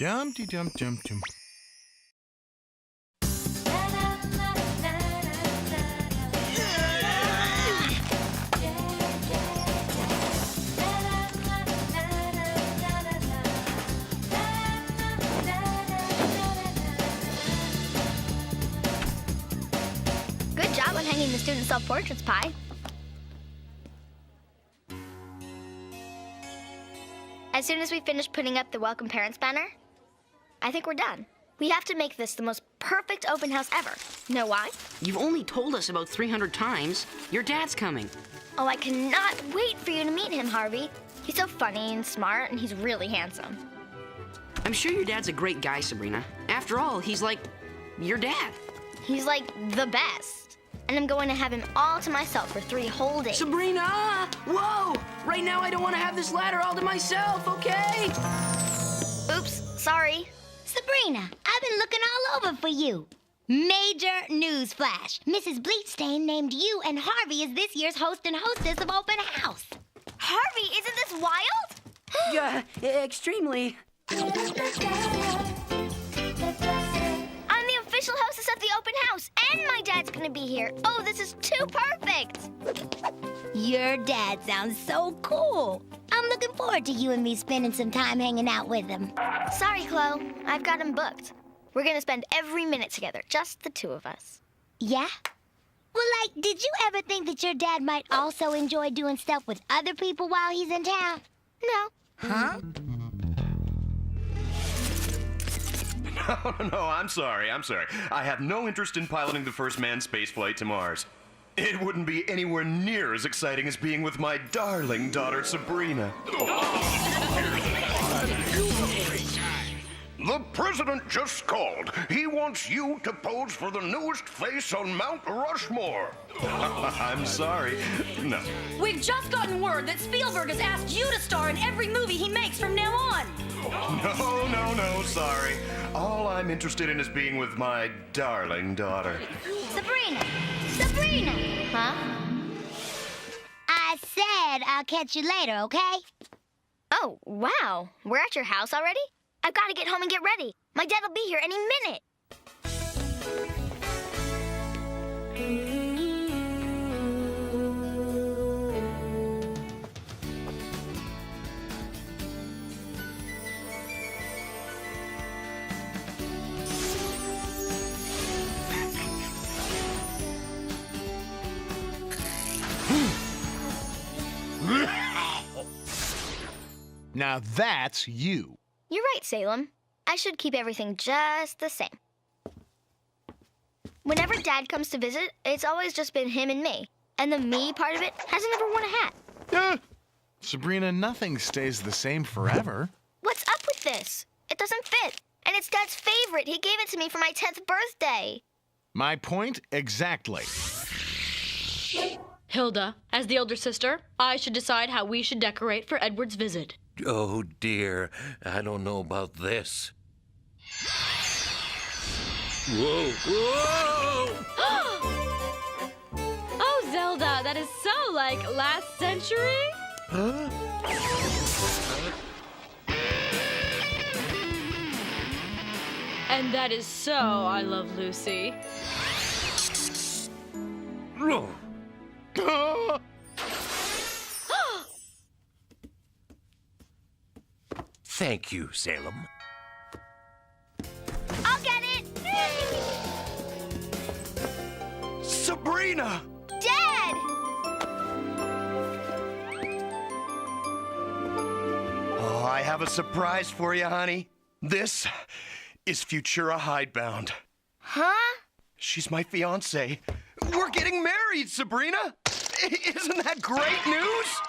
Dum-de-dum-dum-dum. Good job on hanging the student self-portraits, Pi. As soon as we finish putting up the Welcome Parents banner, I think we're done. We have to make this the most perfect open house ever. Know why? You've only told us about 300 times. Your dad's coming. Oh, I cannot wait for you to meet him, Harvey. He's so funny and smart, and he's really handsome. I'm sure your dad's a great guy, Sabrina. After all, he's like your dad. He's like the best. And I'm going to have him all to myself for 3 whole days. Sabrina! Whoa! Right now I don't want to have this ladder all to myself, okay? Oops, sorry. Sabrina, I've been looking all over for you. Major news flash. Mrs. Bleachstain named you and Harvey as this year's host and hostess of Open House. Harvey, isn't this wild? Yeah, extremely. I'm the official hostess of the open house, and my dad's gonna be here. Oh, this is too perfect. Your dad sounds so cool. I'm looking forward to you and me spending some time hanging out with him. Sorry, Chloe. I've got him booked. We're gonna spend every minute together, just the 2 of us. Yeah? Well, like, did you ever think that your dad might also enjoy doing stuff with other people while he's in town? No. Huh? No, I'm sorry. I have no interest in piloting the first manned spaceflight to Mars. It wouldn't be anywhere near as exciting as being with my darling daughter, Sabrina. The president just called. He wants you to pose for the newest face on Mount Rushmore. I'm sorry. No. We've just gotten word that Spielberg has asked you to star in every movie he makes from now on. No, sorry. All I'm interested in is being with my darling daughter. Sabrina! Huh? I said I'll catch you later, okay? Oh, wow. We're at your house already? I've got to get home and get ready. My dad will be here any minute. Now that's you. You're right, Salem. I should keep everything just the same. Whenever Dad comes to visit, it's always just been him and me. And the me part of it hasn't ever worn a hat. Sabrina, nothing stays the same forever. What's up with this? It doesn't fit. And it's Dad's favorite. He gave it to me for my 10th birthday. My point exactly. Hilda, as the older sister, I should decide how we should decorate for Edward's visit. Oh, dear. I don't know about this. Whoa! Oh, Zelda, that is so like last century. Huh? And that is so I Love Lucy. Oh. Thank you, Salem. I'll get it! Sabrina! Dad! Oh, I have a surprise for you, honey. This is Futura hidebound. Huh? She's my fiancée. We're getting married, Sabrina! Isn't that great news?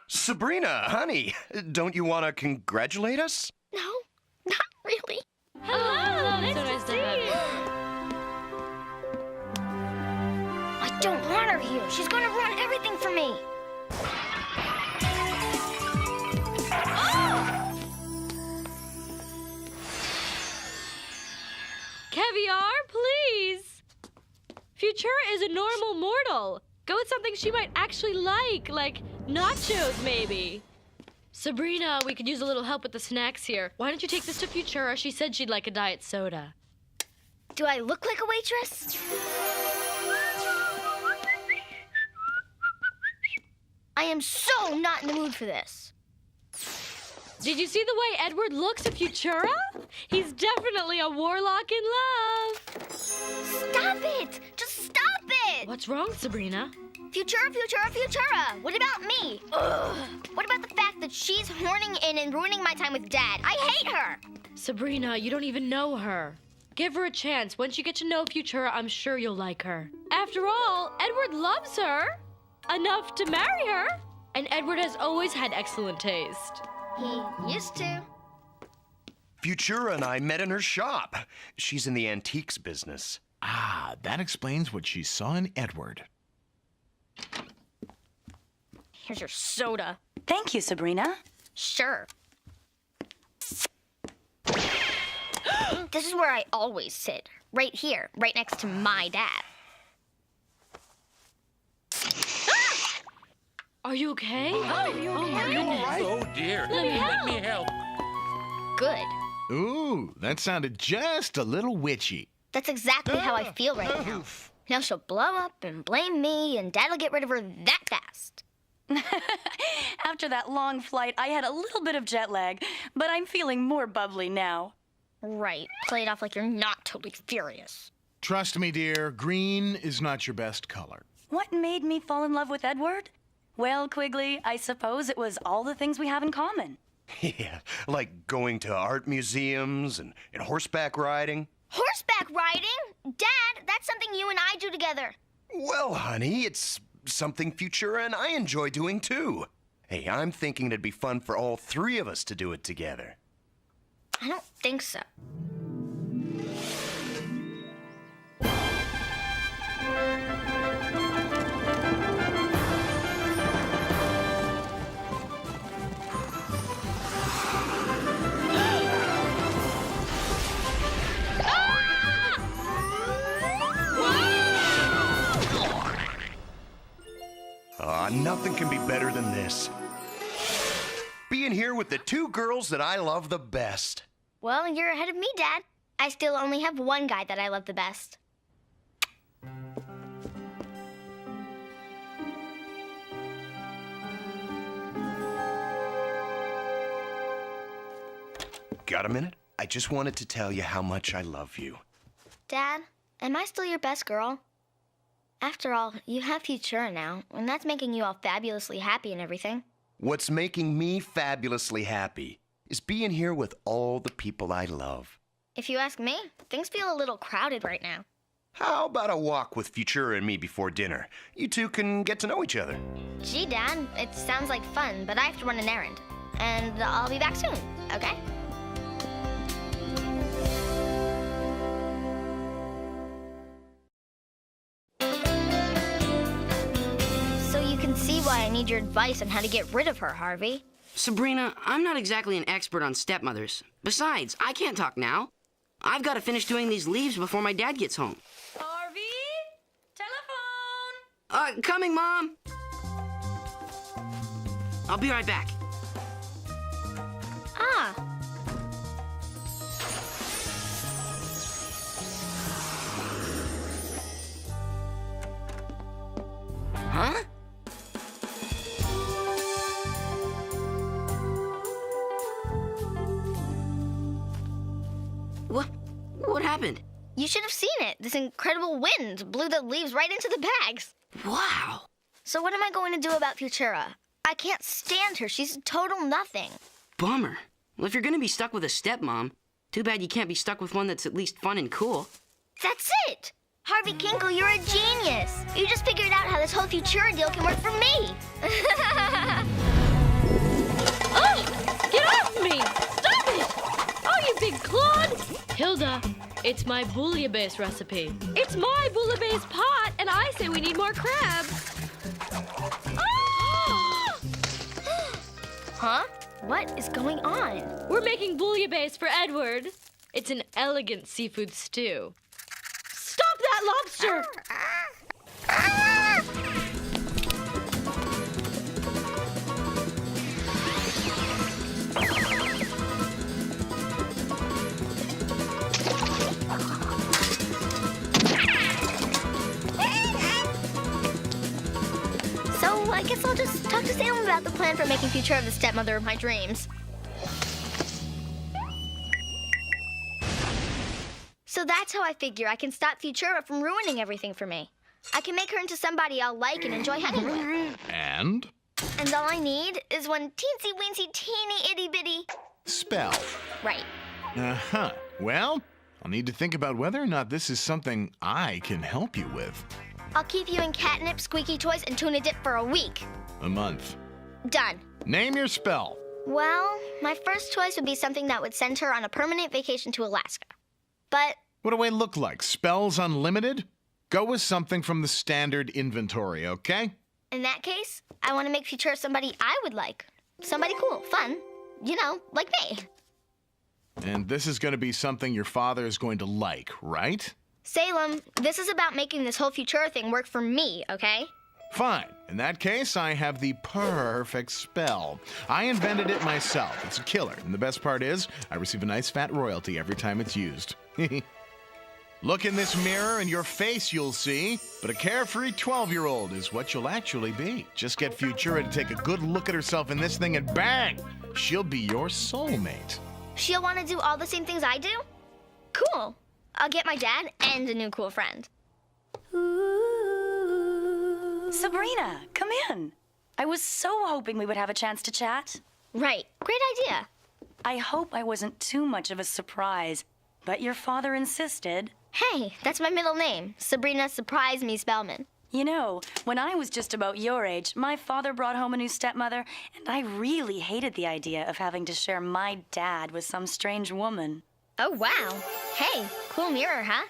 Sabrina, honey, don't you want to congratulate us? No, not really. Hello, so nice to have you. I don't want her here. She's going to ruin everything for me. Caviar, please. Futura is a normal mortal. Go with something she might actually like nachos, maybe. Sabrina, we could use a little help with the snacks here. Why don't you take this to Futura? She said she'd like a diet soda. Do I look like a waitress? I am so not in the mood for this. Did you see the way Edward looks at Futura? He's definitely a warlock in love. Stop it! Just stop it! What's wrong, Sabrina? Futura, Futura, Futura! What about me? Ugh. What about the fact that she's horning in and ruining my time with Dad? I hate her! Sabrina, you don't even know her. Give her a chance. Once you get to know Futura, I'm sure you'll like her. After all, Edward loves her. Enough to marry her. And Edward has always had excellent taste. He used to. Futura and I met in her shop. She's in the antiques business. Ah, that explains what she saw in Edward. Here's your soda. Thank you, Sabrina. Sure. This is where I always sit. Right here, right next to my dad. Are you okay? Oh, my goodness. Oh, dear. Let me help. Good. Ooh, that sounded just a little witchy. That's exactly how I feel right now. Now she'll blow up and blame me, and Dad'll get rid of her that fast. After that long flight, I had a little bit of jet lag, but I'm feeling more bubbly now. Right. Play it off like you're not totally furious. Trust me, dear, green is not your best color. What made me fall in love with Edward? Well, Quigley, I suppose it was all the things we have in common. Yeah, like going to art museums and horseback riding. Horseback riding? Dad, that's something you and I do together. Well, honey, it's something Futura and I enjoy doing too. Hey, I'm thinking it'd be fun for all three of us to do it together. I don't think so. Nothing can be better than this. Being here with the two girls that I love the best. Well, you're ahead of me, Dad. I still only have one guy that I love the best. Got a minute? I just wanted to tell you how much I love you. Dad, am I still your best girl? After all, you have Futura now, and that's making you all fabulously happy and everything. What's making me fabulously happy is being here with all the people I love. If you ask me, things feel a little crowded right now. How about a walk with Futura and me before dinner? You two can get to know each other. Gee, Dad, it sounds like fun, but I have to run an errand. And I'll be back soon, okay? So you can see why I need your advice on how to get rid of her, Harvey. Sabrina, I'm not exactly an expert on stepmothers. Besides, I can't talk now. I've got to finish doing these leaves before my dad gets home. Harvey? Telephone! Coming, Mom. I'll be right back. Ah. Huh? What happened? You should have seen it. This incredible wind blew the leaves right into the bags. Wow. So what am I going to do about Futura? I can't stand her. She's total nothing. Bummer. Well, if you're going to be stuck with a stepmom, too bad you can't be stuck with one that's at least fun and cool. That's it! Harvey Kinkle, you're a genius. You just figured out how this whole Futura deal can work for me. Oh! Get off me! Stop it! Oh, you big clod! Hilda, it's my bouillabaisse recipe. It's my bouillabaisse pot, and I say we need more crabs. Oh! Huh? What is going on? We're making bouillabaisse for Edward. It's an elegant seafood stew. Stop that lobster! plan for making Futura the stepmother of my dreams. So that's how I figure I can stop Futura from ruining everything for me. I can make her into somebody I'll like and enjoy hanging with. And? And all I need is one teensy-weensy, teeny, itty-bitty... spell. Right. Uh-huh. Well, I'll need to think about whether or not this is something I can help you with. I'll keep you in catnip, squeaky toys, and tuna dip for a week. A month. Done. Name your spell. Well, my first choice would be something that would send her on a permanent vacation to Alaska. But... what do I look like? Spells unlimited? Go with something from the standard inventory, okay? in that case, I want to make Futura somebody I would like. Somebody cool, fun, you know, like me. And this is going to be something your father is going to like, right? Salem, this is about making this whole Futura thing work for me, okay? Fine. In that case, I have the perfect spell. I invented it myself. It's a killer. And the best part is, I receive a nice fat royalty every time it's used. Look in this mirror and your face you'll see. But a carefree 12-year-old is what you'll actually be. Just get Futura to take a good look at herself in this thing and bang! She'll be your soulmate. She'll want to do all the same things I do? Cool. I'll get my dad and a new cool friend. Sabrina, come in. I was so hoping we would have a chance to chat. Right. Great idea. I hope I wasn't too much of a surprise, but your father insisted. Hey, that's my middle name. Sabrina Surprise Me Spellman. You know, when I was just about your age, my father brought home a new stepmother, and I really hated the idea of having to share my dad with some strange woman. Oh, wow. Hey, cool mirror, huh?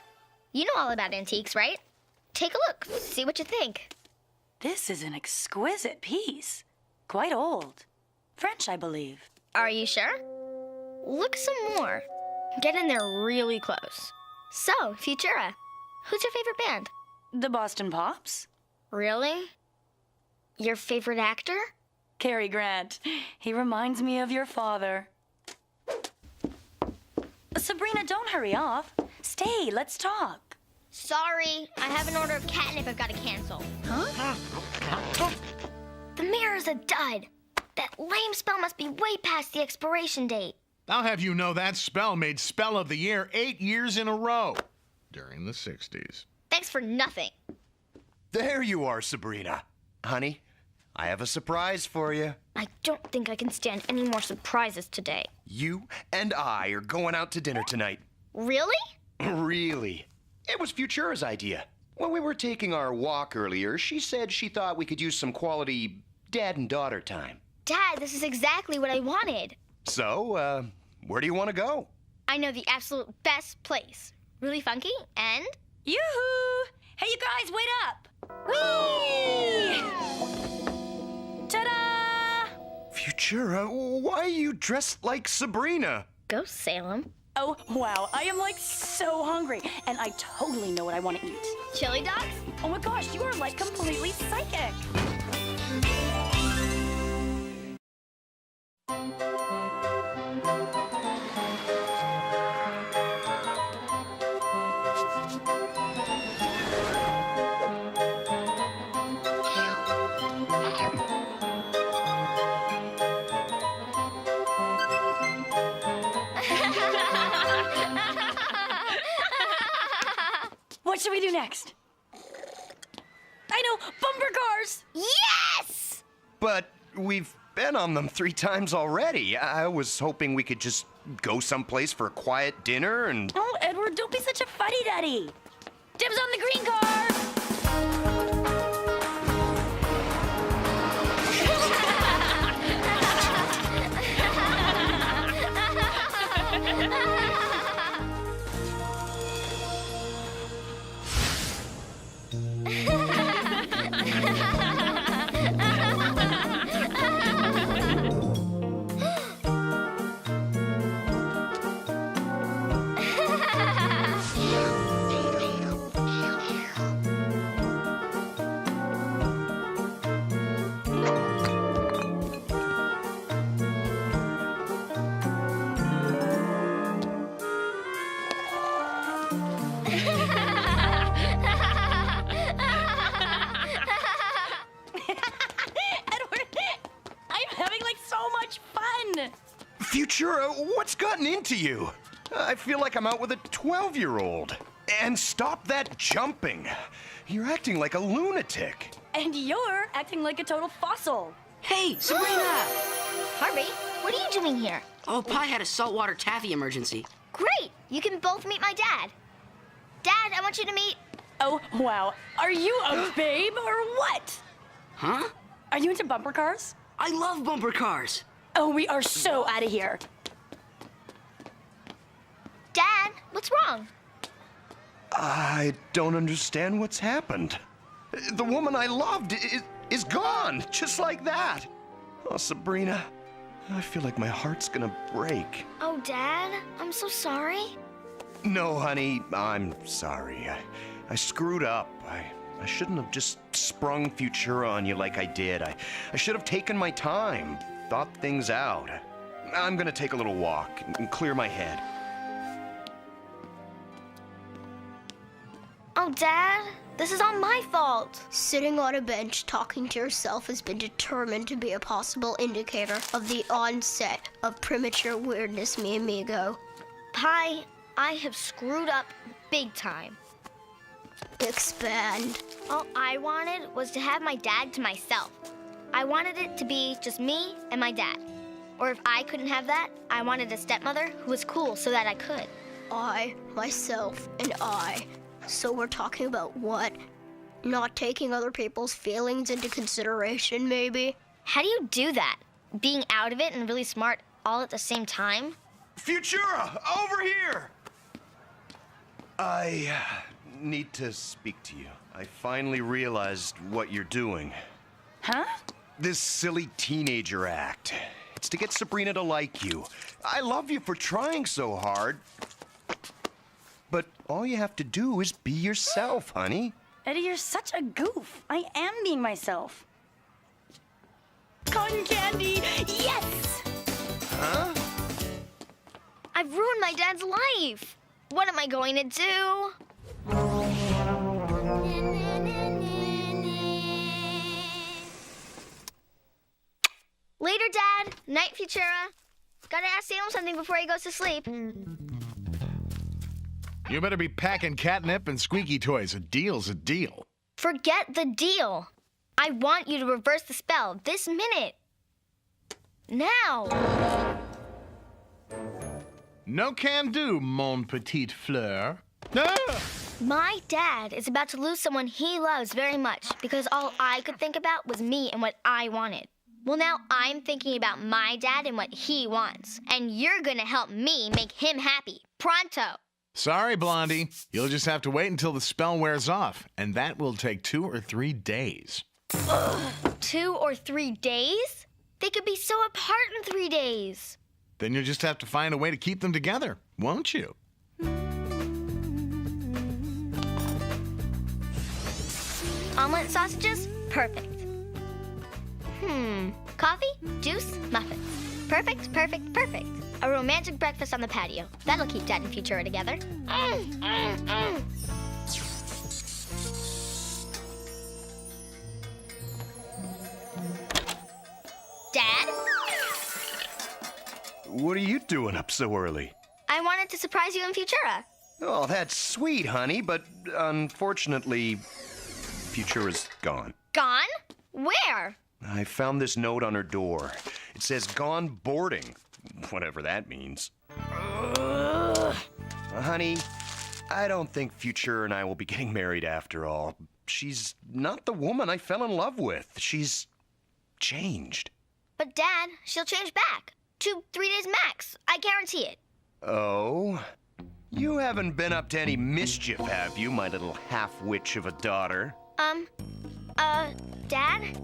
You know all about antiques, right? Take a look. See what you think. This is an exquisite piece. Quite old. French, I believe. Are you sure? Look some more. Get in there really close. So, Futura, who's your favorite band? The Boston Pops? Really? Your favorite actor? Cary Grant. He reminds me of your father. Sabrina, don't hurry off. Stay, let's talk. Sorry, I have an order of catnip I've got to cancel. Huh? The mirror's a dud. That lame spell must be way past the expiration date. I'll have you know that spell made Spell of the Year 8 years in a row during the 60s. Thanks for nothing. There you are, Sabrina. Honey, I have a surprise for you. I don't think I can stand any more surprises today. You and I are going out to dinner tonight. Really? Really? It was Futura's idea. When we were taking our walk earlier, she said she thought we could use some quality dad and daughter time. Dad, this is exactly what I wanted. So, where do you want to go? I know the absolute best place. Really funky and... Yoo-hoo! Hey, you guys, wait up! Whee! Ta-da! Futura, why are you dressed like Sabrina? Go, Salem. Oh, wow, I am like so hungry, and I totally know what I want to eat. Chili dogs? Oh my gosh, you are like completely psychic. What should we do next? I know, bumper cars! Yes! But we've been on them 3 times already. I was hoping we could just go someplace for a quiet dinner and... Oh, Edward, don't be such a fuddy-duddy. Dibs on the green car! fun! Futura, what's gotten into you? I feel like I'm out with a 12-year-old. And stop that jumping. You're acting like a lunatic. And you're acting like a total fossil. Hey, Sabrina! Harvey, what are you doing here? Oh, Pi had a saltwater taffy emergency. Great! You can both meet my dad. Dad, I want you to meet... Oh, wow. Are you a babe or what? Huh? Are you into bumper cars? I love bumper cars. Oh, we are so out of here. Dad, what's wrong? I don't understand what's happened. The woman I loved is gone, just like that. Oh, Sabrina, I feel like my heart's gonna break. Oh, Dad, I'm so sorry. No, honey, I'm sorry. I screwed up. I shouldn't have just sprung Futura on you like I did. I should have taken my time, thought things out. I'm gonna take a little walk and clear my head. Oh, Dad, this is all my fault. Sitting on a bench talking to yourself has been determined to be a possible indicator of the onset of premature weirdness, mi amigo. Pi, I have screwed up big time. Expand. All I wanted was to have my dad to myself. I wanted it to be just me and my dad. Or if I couldn't have that, I wanted a stepmother who was cool so that I could. I, myself, and I. So we're talking about what? Not taking other people's feelings into consideration, maybe? How do you do that? Being out of it and really smart all at the same time? Futura, over here! I need to speak to you. I finally realized what you're doing. Huh? This silly teenager act. It's to get Sabrina to like you. I love you for trying so hard. But all you have to do is be yourself, honey. Eddie, you're such a goof. I am being myself. Cotton candy, yes! Huh? I've ruined my dad's life. What am I going to do? Later, Dad. Night, Futura. Gotta ask Salem something before he goes to sleep. You better be packing catnip and squeaky toys. A deal's a deal. Forget the deal. I want you to reverse the spell this minute. Now. No can do, mon petit fleur. Ah! My dad is about to lose someone he loves very much because all I could think about was me and what I wanted. Well, now I'm thinking about my dad and what he wants. And you're gonna help me make him happy. Pronto. Sorry, Blondie. You'll just have to wait until the spell wears off, and that will take 2 or 3 days. Ugh, 2 or 3 days? They could be so apart in 3 days. Then you'll just have to find a way to keep them together, won't you? Omelet sausages? Perfect. Coffee, juice, muffins. Perfect, perfect, perfect. A romantic breakfast on the patio. That'll keep Dad and Futura together. Dad? What are you doing up so early? I wanted to surprise you and Futura. Oh, that's sweet, honey, but unfortunately, Futura's gone. Gone? Where? I found this note on her door. It says gone boarding, whatever that means. Honey, I don't think Futura and I will be getting married after all. She's not the woman I fell in love with. She's changed. But Dad, she'll change back. 2-3 days max. I guarantee it. Oh? You haven't been up to any mischief, have you, my little half-witch of a daughter? Dad?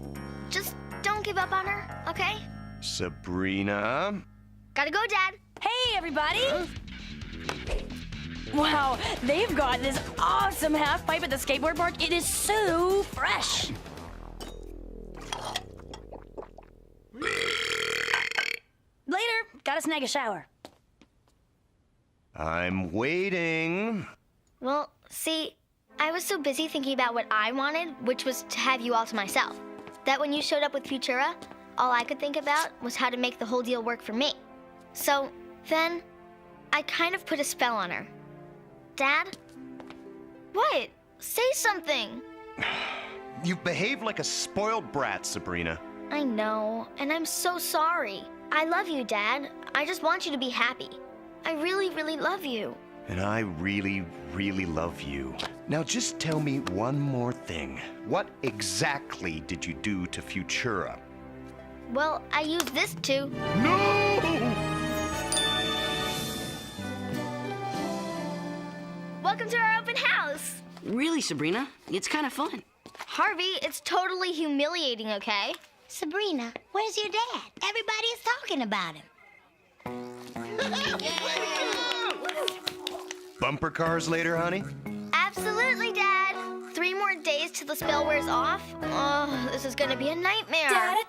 Just don't give up on her, okay? Sabrina? Gotta go, Dad. Hey, everybody! Wow, they've got this awesome half pipe at the skateboard park. It is so fresh. Later, gotta snag a shower. I'm waiting. Well, see, I was so busy thinking about what I wanted, which was to have you all to myself, that when you showed up with Futura, all I could think about was how to make the whole deal work for me. So then, I kind of put a spell on her. Dad? What? Say something. You've behaved like a spoiled brat, Sabrina. I know, and I'm so sorry. I love you, Dad. I just want you to be happy. I really, really love you. And I really, really love you. Now just tell me one more thing. What exactly did you do to Futura? Well, I used this to... No! Welcome to our open house. Really, Sabrina? It's kind of fun. Harvey, it's totally humiliating, okay? Sabrina, where's your dad? Everybody is talking about him. Bumper cars later, honey? Absolutely, Dad. 3 more days till the spell wears off. Oh, this is gonna be a nightmare. Dad,